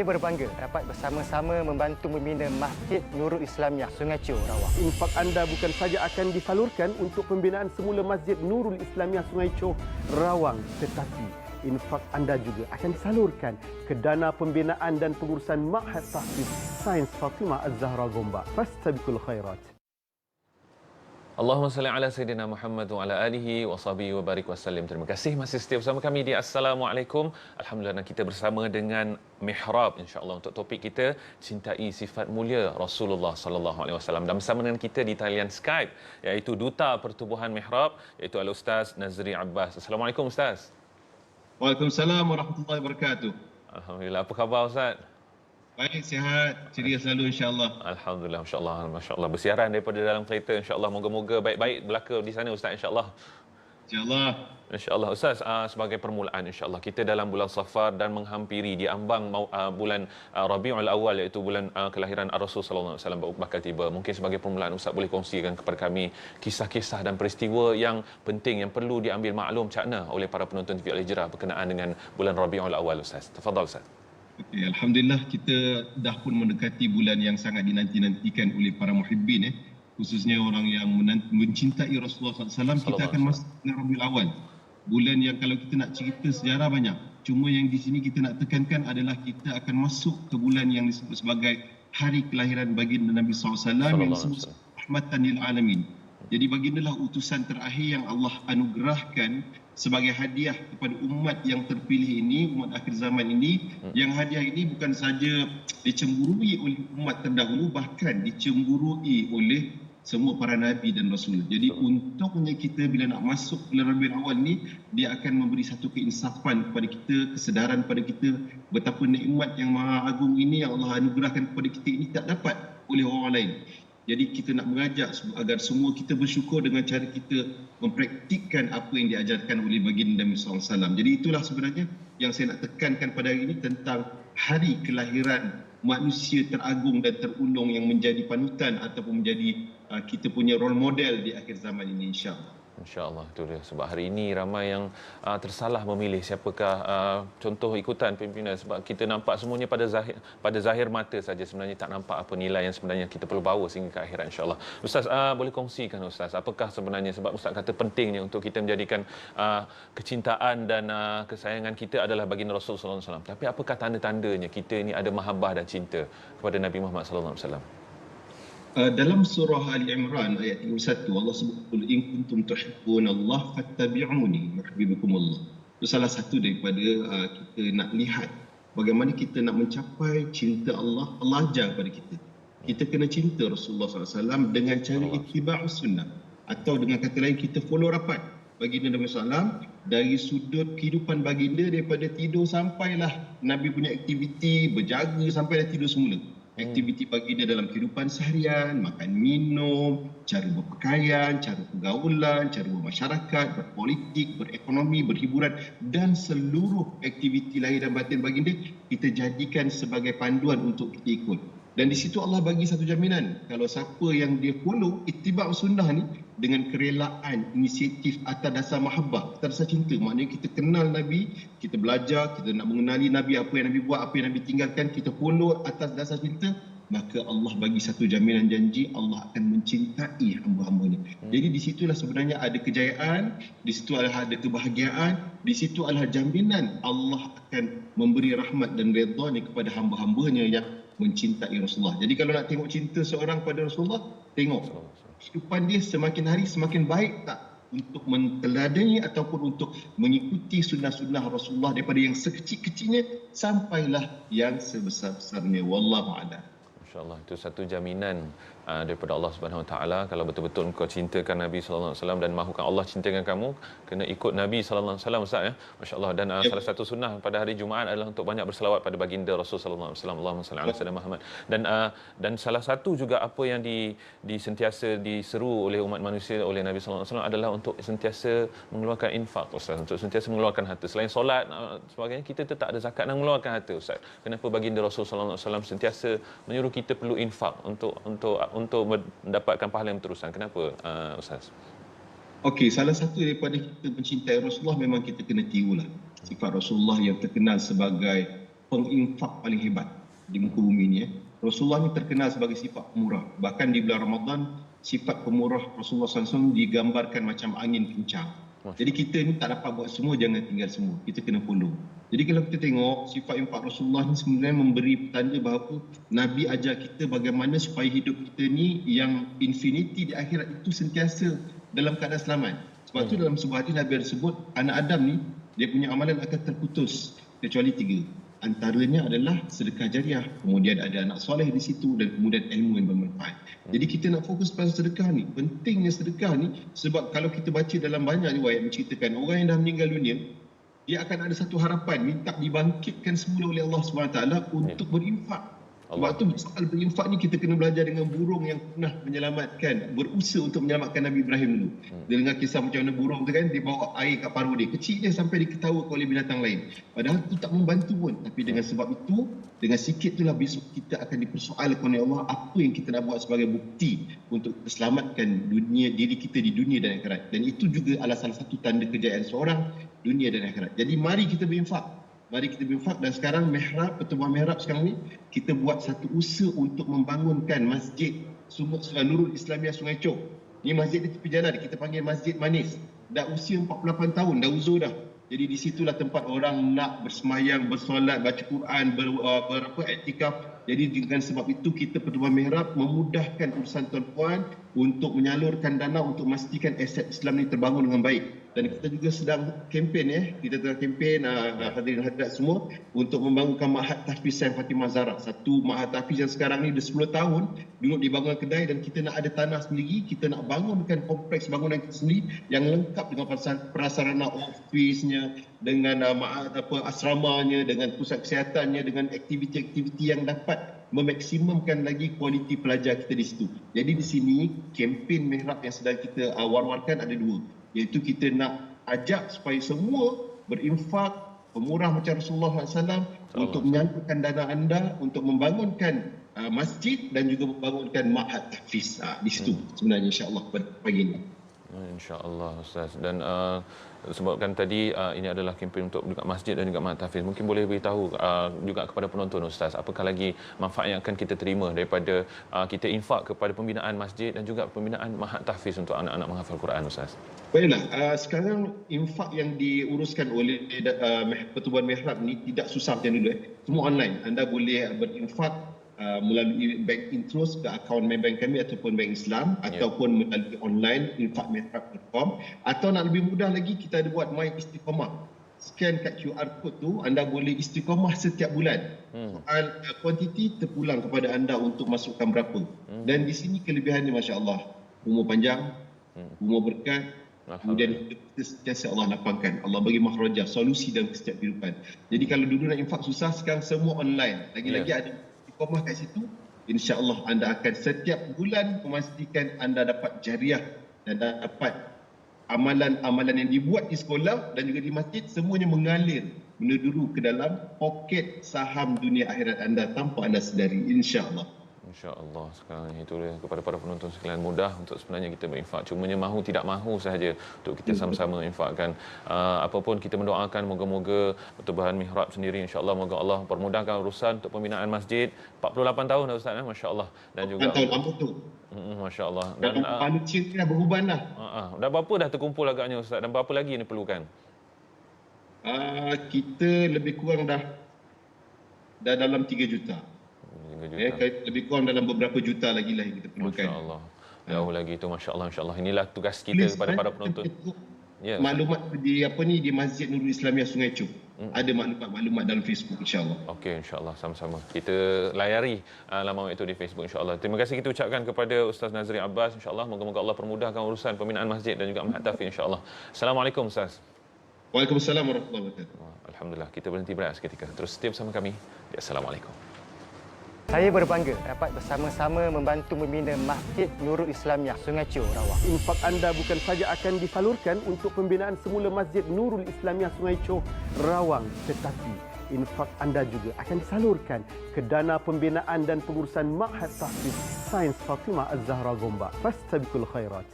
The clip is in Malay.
Saya berbangga dapat bersama-sama membantu membina Masjid Nurul Islamiah Sungai Chio, Rawang. Infak anda bukan saja akan disalurkan untuk pembinaan semula Masjid Nurul Islamiah Sungai Chio, Rawang, tetapi infak anda juga akan disalurkan ke dana pembinaan dan pengurusan Ma'had Tahfiz Sains Fatimah Az-Zahra Gombak. Fastabiqul khairat. Allahumma salli ala Sayyidina Muhammad wa ala alihi wa sahbihi wa barik wa sallim. Terima kasih masih setia bersama kami di Assalamualaikum. Alhamdulillah kita bersama dengan Mihrab insya-Allah untuk topik kita cintai sifat mulia Rasulullah sallallahu alaihi wasallam. Dan bersama dengan kita di talian Skype iaitu Duta Pertubuhan Mihrab iaitu Al-Ustaz Nazri Abbas. Assalamualaikum Ustaz. Waalaikumsalam warahmatullahi wabarakatuh. Alhamdulillah, apa khabar Ustaz? Baik, sihat, ceria selalu insya-Allah. Alhamdulillah, masya-Allah. Bersiaran daripada dalam kereta insya-Allah. Moga-moga baik-baik berlaku di sana Ustaz insya-Allah. Insya-Allah. Insya-Allah Ustaz, sebagai permulaan insya-Allah kita dalam bulan Safar dan menghampiri di ambang bulan Rabiul Awal iaitu bulan kelahiran Rasul sallallahu alaihi wasallam bakal tiba. Mungkin sebagai permulaan Ustaz boleh kongsikan kepada kami kisah-kisah dan peristiwa yang penting yang perlu diambil maklum cakna oleh para penonton TV Al-Hijrah berkenaan dengan bulan Rabiul Awal Ustaz. Tafadhal Ustaz. Okay, Alhamdulillah kita dah pun mendekati bulan yang sangat dinanti-nantikan oleh para muhibbin khususnya orang yang mencintai Rasulullah SAW. Kita akan masuk bulan Rabiul Awal. Bulan yang kalau kita nak cerita sejarah banyak. Cuma yang di sini kita nak tekankan adalah kita akan masuk ke bulan yang disebut sebagai hari kelahiran baginda Nabi SAW yang disebut rahmatan lil alamin. Jadi bagindalah utusan terakhir yang Allah anugerahkan sebagai hadiah kepada umat yang terpilih ini, umat akhir zaman ini. Yang hadiah ini bukan saja dicemburui oleh umat terdahulu, bahkan dicemburui oleh semua para nabi dan rasul. Jadi untuknya kita bila nak masuk bulan Rabiul Awal ni, dia akan memberi satu keinsafan kepada kita, kesedaran kepada kita betapa nikmat yang maha agung ini yang Allah anugerahkan kepada kita ini tak dapat oleh orang lain. Jadi kita nak mengajak agar semua kita bersyukur dengan cara kita mempraktikkan apa yang diajarkan oleh baginda Nabi SAW. Jadi itulah sebenarnya yang saya nak tekankan pada hari ini tentang hari kelahiran manusia teragung dan terulung yang menjadi panutan ataupun menjadi kita punya role model di akhir zaman ini insya-Allah. InsyaAllah, itu dia. Sebab hari ini ramai yang tersalah memilih siapakah contoh ikutan pimpinan. Sebab kita nampak semuanya pada zahir mata saja, sebenarnya tak nampak apa nilai yang sebenarnya kita perlu bawa sehingga ke akhirat insyaAllah. Ustaz, boleh kongsikan Ustaz, apakah sebenarnya, sebab Ustaz kata pentingnya untuk kita menjadikan kecintaan dan kesayangan kita adalah baginda Rasul sallallahu alaihi wasallam. Tapi apakah tanda-tandanya kita ini ada mahabbah dan cinta kepada Nabi Muhammad sallallahu alaihi wasallam? Dalam surah Ali Imran ayat 31 Allah sebut qul in kuntum tuhibbunallaha fattabi'uni yuhibbukumullah. Itu salah satu daripada kita nak lihat bagaimana kita nak mencapai cinta Allah. Allah ajar kepada kita. Kita kena cinta Rasulullah SAW dengan cara ittiba'us sunnah, atau dengan kata lain kita follow rapat baginda Nabi SAW dari sudut kehidupan baginda, daripada tidur sampailah Nabi punya aktiviti, berjaga sampai dah tidur semula. Aktiviti baginda dalam kehidupan seharian, makan minum, cara berpakaian, cara pergaulan, cara bermasyarakat, berpolitik, berekonomi, berhiburan dan seluruh aktiviti lahir dan batin baginda kita jadikan sebagai panduan untuk kita ikut. Dan di situ Allah bagi satu jaminan, kalau siapa yang dia follow ittiba' sunnah ni dengan kerelaan, inisiatif atas dasar mahabbah, atas dasar cinta, maknanya kita kenal Nabi, kita belajar, kita nak mengenali Nabi, apa yang Nabi buat, apa yang Nabi tinggalkan, kita follow atas dasar cinta, maka Allah bagi satu jaminan janji Allah akan mencintai hamba-hambanya. Jadi di situlah sebenarnya ada kejayaan, di situ adalah ada kebahagiaan, di situ adalah jaminan Allah akan memberi rahmat dan redha-Nya kepada hamba-hambanya yang mencintai Rasulullah. Jadi kalau nak tengok cinta seorang pada Rasulullah, tengok kehidupan dia semakin hari semakin baik tak untuk menteladani ataupun untuk mengikuti sunnah-sunnah Rasulullah daripada yang sekecil-kecilnya sampailah yang sebesar-besarnya. Wallahu a'lam. InsyaAllah, itu satu jaminan daripada Allah Subhanahu Wa Taala. Kalau betul-betul kau cintakan Nabi sallallahu alaihi wasallam dan mahukan Allah cintakan kamu, kena ikut Nabi sallallahu alaihi wasallam Ustaz ya. Masya-Allah. Dan salah satu sunnah pada hari Jumaat adalah untuk banyak berselawat pada baginda Rasul sallallahu alaihi wasallam. Allahumma salli ala sayyidina Muhammad. Dan salah satu juga apa yang sentiasa diseru oleh umat manusia oleh Nabi sallallahu alaihi wasallam adalah untuk sentiasa mengeluarkan infak Ustaz, untuk sentiasa mengeluarkan harta. Selain solat sebagainya, kita tetap ada zakat dan mengeluarkan harta Ustaz. Kenapa baginda Rasul sallallahu alaihi wasallam sentiasa menyuruh kita perlu infak untuk mendapatkan pahala yang berterusan? Kenapa Ustaz? Okey, salah satu daripada kita mencintai Rasulullah memang kita kena tirulah sifat Rasulullah yang terkenal sebagai penginfak paling hebat di muka bumi ni. Rasulullah ni terkenal sebagai sifat pemurah. Bahkan di bulan Ramadan, sifat pemurah Rasulullah SAW digambarkan macam angin kencang. Jadi kita ni tak dapat buat semua, jangan tinggal semua. Kita kena follow. Jadi kalau kita tengok sifat infak Rasulullah ni sebenarnya memberi petanda bahawa Nabi ajar kita bagaimana supaya hidup kita ni yang infinity di akhirat itu sentiasa dalam keadaan selamat. Sebab tu dalam sebuah hadis Nabi ada sebut anak Adam ni dia punya amalan akan terputus kecuali 3. Antaranya adalah sedekah jariah, kemudian ada anak soleh di situ dan kemudian ilmu yang bermanfaat. Jadi kita nak fokus pada sedekah ni. Pentingnya sedekah ni sebab kalau kita baca dalam banyak riwayat menceritakan orang yang dah meninggal dunia, dia akan ada satu harapan minta dibangkitkan semula oleh Allah SWT untuk berinfak. Sebab tu soal berinfak ni kita kena belajar dengan burung yang pernah menyelamatkan, berusaha untuk menyelamatkan Nabi Ibrahim dulu. Dia dengar kisah macam mana burung tu kan, dia bawa air kat paruh dia. Kecil dia sampai diketawakan oleh binatang lain. Padahal itu tak membantu pun. Tapi dengan sebab itu, dengan sikit itulah besok kita akan dipersoalkan oleh Allah apa yang kita nak buat sebagai bukti untuk selamatkan dunia, diri kita di dunia dan akhirat. Dan itu juga adalah salah satu tanda kejayaan seorang, dunia dan akhirat. Jadi mari kita berinfak. Mari kita berinfak. Dan sekarang mihrab, pertubuhan mihrab sekarang ni, kita buat satu usaha untuk membangunkan masjid Nurul Islamiyah Sungai Chok. Ni masjid di tepi jalan, kita panggil Masjid Manis. Dah usia 48 tahun, dah uzur dah. Jadi di situlah tempat orang nak bersemayang, bersolat, baca Quran, iktikaf. Jadi dengan sebab itu kita pertubuhan mihrab memudahkan urusan tuan-puan untuk menyalurkan dana untuk memastikan aset Islam ni terbangun dengan baik. Dan kita juga sedang kempen kita tengah kempen hadirin hadirat semua untuk membangunkan Ma'had Tahfiz Sayyid Fatimah Zahra. Satu Ma'had Tahfiz yang sekarang ni dah 10 tahun duduk dibangun kedai dan kita nak ada tanah sendiri, kita nak bangunkan kompleks bangunan kita sendiri yang lengkap dengan prasarana ofisnya, dengan asramanya, dengan pusat kesihatannya, dengan aktiviti-aktiviti yang dapat memaksimumkan lagi kualiti pelajar kita di situ. Jadi di sini kempen mihrab yang sedang kita war-warkan ada 2. Iaitu kita nak ajak supaya semua berinfak, pemurah macam Rasulullah SAW untuk menyalurkan dana anda untuk membangunkan masjid dan juga membangunkan Ma'had Tahfiz di situ sebenarnya insya-Allah pada pagi ini. InsyaAllah Ustaz. Dan sebabkan tadi ini adalah kempen untuk juga masjid dan juga Ma'had Tahfiz. Mungkin boleh beritahu juga kepada penonton Ustaz, apakah lagi manfaat yang akan kita terima daripada kita infak kepada pembinaan masjid dan juga pembinaan Ma'had Tahfiz untuk anak-anak menghafal Quran Ustaz? Baiklah, sekarang infak yang diuruskan oleh pertubuhan mihrab ni tidak susah macam dulu. Semua online. Anda boleh berinfak melalui bank interest ke akaun Maybank kami ataupun bank Islam ataupun melalui online infakmihrab.com, atau nak lebih mudah lagi kita ada buat My Istiqomah. Scan kat QR code tu, anda boleh istiqomah setiap bulan. Soal kuantiti terpulang kepada anda untuk masukkan berapa. Dan di sini kelebihannya masya-Allah, umur panjang, umur berkat, kemudian kita sentiasa Allah lapangkan. Allah bagi makhrajah, solusi dalam setiap kehidupan. Jadi kalau dulu nak infak susah, sekarang semua online. Lagi-lagi ada istiqomah kat situ, insya-Allah anda akan setiap bulan memastikan anda dapat jariah dan dapat amalan-amalan yang dibuat di sekolah dan juga di masjid semuanya mengalir meneduru ke dalam poket saham dunia akhirat anda tanpa anda sedari, insya-Allah. InsyaAllah. Sekarang itu dia kepada para penonton sekalian, mudah untuk sebenarnya kita berinfak. Cumanya mahu tidak mahu sahaja untuk kita sama-sama infakkan. Apapun kita mendoakan moga-moga pertubuhan mihrab sendiri insya-Allah moga Allah permudahkan urusan untuk pembinaan masjid. 48 tahun dah Ustaz masya-Allah, dan juga masya-Allah. Dan manusia dah beruban dah. Dah berapa dah terkumpul agaknya Ustaz, dan berapa lagi yang diperlukan? Kita lebih kurang dah dalam 3 juta. Lebih kurang dalam beberapa juta lagi lah yang kita perlukan. Masya-Allah. Jauh lagi itu masya-Allah, insya-Allah. Inilah tugas kita kepada para penonton. Ya, maklumat di di Masjid Nurul Islamiyah Sungai Chok. Ada maklumat dalam Facebook insya-Allah. Okey, insya-Allah sama-sama. Kita layari laman itu di Facebook insya-Allah. Terima kasih kita ucapkan kepada Ustaz Nazri Abbas insya-Allah, moga-moga Allah permudahkan urusan pembinaan masjid dan juga Ma'had Tahfiz insya-Allah. Assalamualaikum Ustaz. Waalaikumsalam warahmatullahi wabarakatuh. Alhamdulillah, kita berhenti berehat seketika. Terus setia bersama kami. Assalamualaikum. Saya berbangga dapat bersama-sama membantu membina Masjid Nurul Islamiyah Sungai Chok, Rawang. Infak anda bukan saja akan disalurkan untuk pembinaan semula Masjid Nurul Islamiyah Sungai Chok, Rawang, tetapi infak anda juga akan disalurkan ke dana pembinaan dan pengurusan Ma'had Tahfiz Sains Fatimah Az-Zahra Gombak. Fastabiqul khairat.